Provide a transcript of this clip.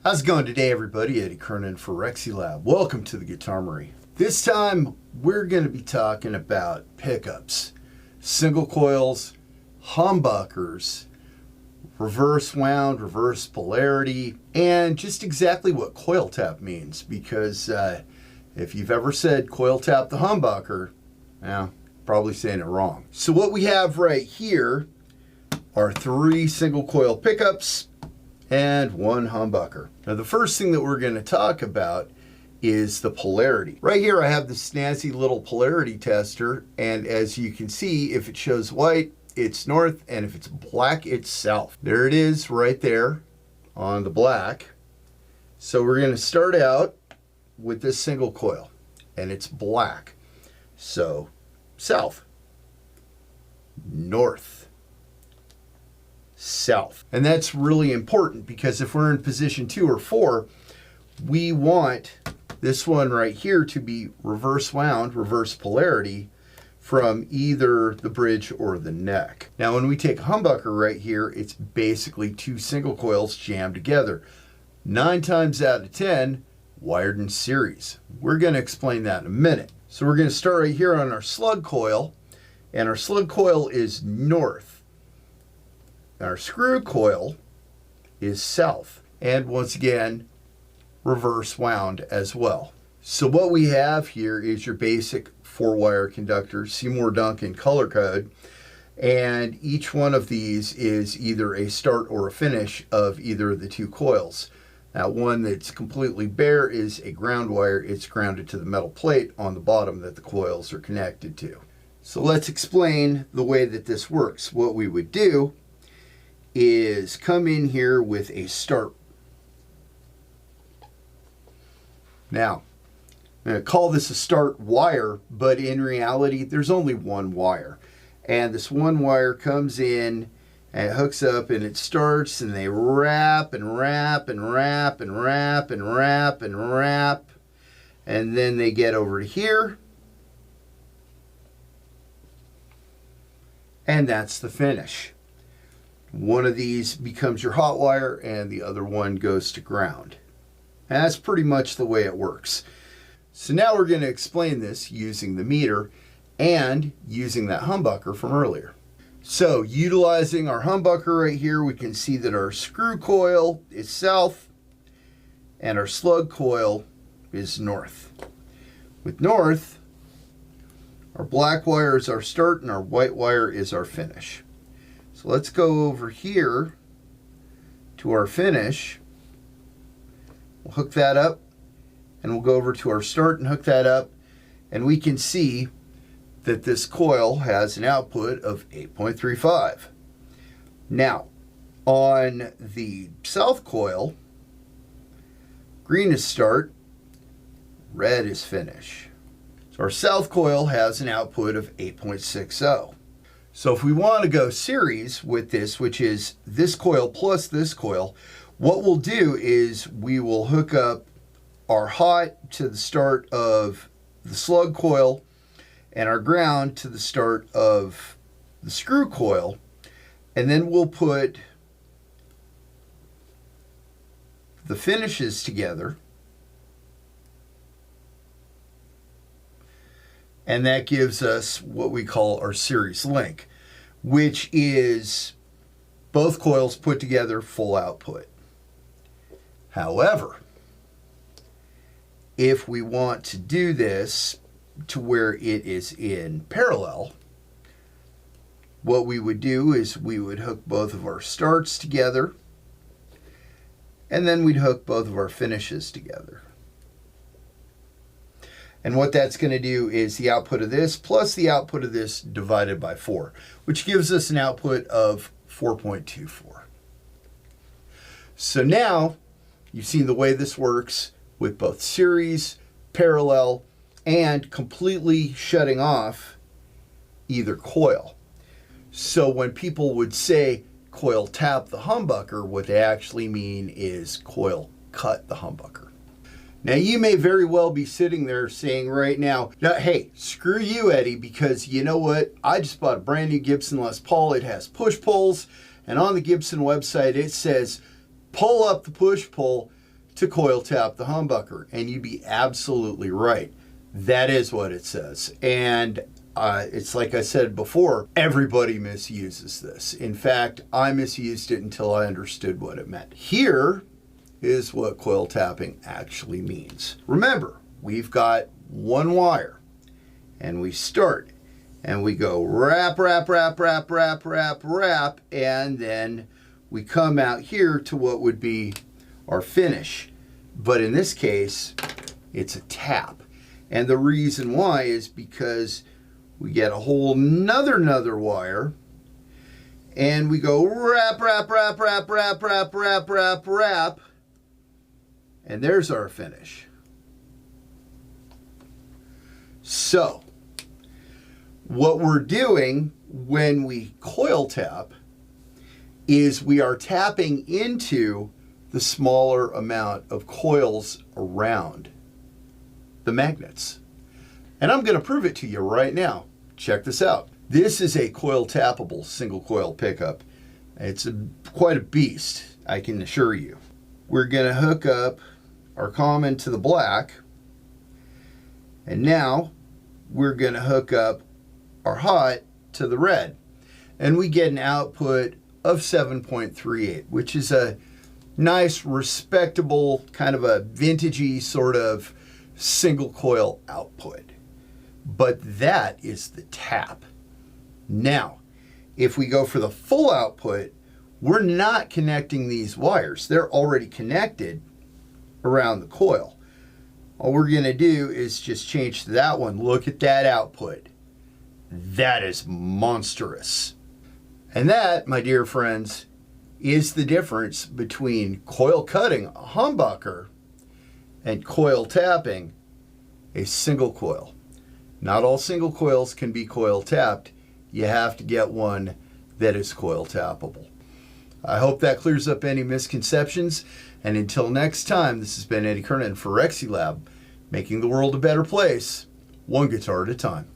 How's it going today, everybody? Eddie Kernan for RXilab. Welcome to the Guitarmory. This time, we're going to be talking about pickups, single coils, humbuckers, reverse wound, reverse polarity, and just exactly what coil tap means. Because if you've ever said coil tap the humbucker, well, probably saying it wrong. So what we have right here are 3 single coil pickups and 1 humbucker. Now the first thing that we're going to talk about is the polarity. Right here I have the snazzy little polarity tester, and as you can see, if it shows white, it's north, and if it's black, it's south. There it is right there on the black. So we're going to start out with this single coil, and it's black. So south, north, south. And that's really important because if we're in position 2 or 4, we want this one right here to be reverse wound, reverse polarity from either the bridge or the neck. Now when we take a humbucker right here, it's basically 2 single coils jammed together. 9 times out of 10, wired in series. We're going to explain that in a minute. So we're going to start right here on our slug coil, and our slug coil is north. Our screw coil is south, and once again reverse wound as well. So what we have here is your basic 4-wire conductor Seymour Duncan color code, and each one of these is either a start or a finish of either of the 2 coils. Now one that's completely bare is a ground wire. It's grounded to the metal plate on the bottom that the coils are connected to. So let's explain the way that this works. What we would do is come in here with a start. Now, I'm going to call this a start wire, but in reality, there's only 1 wire. And this 1 wire comes in and it hooks up and it starts, and they wrap and wrap and wrap and wrap and wrap and wrap. And then they get over to here. And that's the finish. One of these becomes your hot wire and the other one goes to ground. And that's pretty much the way it works. So now we're going to explain this using the meter and using that humbucker from earlier. So utilizing our humbucker right here, we can see that our screw coil is south and our slug coil is north. With north, our black wire is our start and our white wire is our finish. So let's go over here to our finish. We'll hook that up, and we'll go over to our start and hook that up, and we can see that this coil has an output of 8.35. Now, on the south coil, green is start, red is finish. So our south coil has an output of 8.60. So if we want to go series with this, which is this coil plus this coil, what we'll do is we will hook up our hot to the start of the slug coil and our ground to the start of the screw coil, and then we'll put the finishes together, and that gives us what we call our series link, which is both coils put together, full output. However, if we want to do this to where it is in parallel, what we would do is we would hook both of our starts together, and then we'd hook both of our finishes together. And what that's going to do is the output of this plus the output of this divided by 4, which gives us an output of 4.24. So now you've seen the way this works with both series, parallel, and completely shutting off either coil. So when people would say coil tap the humbucker, what they actually mean is coil cut the humbucker. Now you may very well be sitting there saying right now, hey, screw you, Eddie, because you know what? I just bought a brand new Gibson Les Paul. It has push pulls, and on the Gibson website it says pull up the push pull, to coil tap the humbucker, and you'd be absolutely right. That is what it says. And it's like I said before, everybody misuses this. In fact, I misused it until I understood what it meant. Here is what coil tapping actually means. Remember, we've got one wire, and we start, and we go wrap, wrap, wrap, wrap, wrap, wrap, wrap, and then we come out here to what would be our finish. But in this case, it's a tap. And the reason why is because we get a whole nother wire, and we go wrap, wrap, wrap, wrap, wrap, wrap, wrap, wrap, wrap, and there's our finish. So, what we're doing when we coil tap is we are tapping into the smaller amount of coils around the magnets. And I'm going to prove it to you right now. Check this out. This is a coil tappable single coil pickup. It's quite a beast, I can assure you. We're going to hook up our common to the black, and now we're going to hook up our hot to the red, and we get an output of 7.38, which is a nice, respectable, kind of a vintagey sort of single coil output. But that is the tap. Now, if we go for the full output, we're not connecting these wires. They're already connected around the coil. All we're going to do is just change to that one. Look at that output. That is monstrous. And that, my dear friends, is the difference between coil cutting a humbucker and coil tapping a single coil. Not all single coils can be coil tapped. You have to get one that is coil tappable. I hope that clears up any misconceptions. And until next time, this has been Eddie Kernan for Rexy Lab, making the world a better place, one guitar at a time.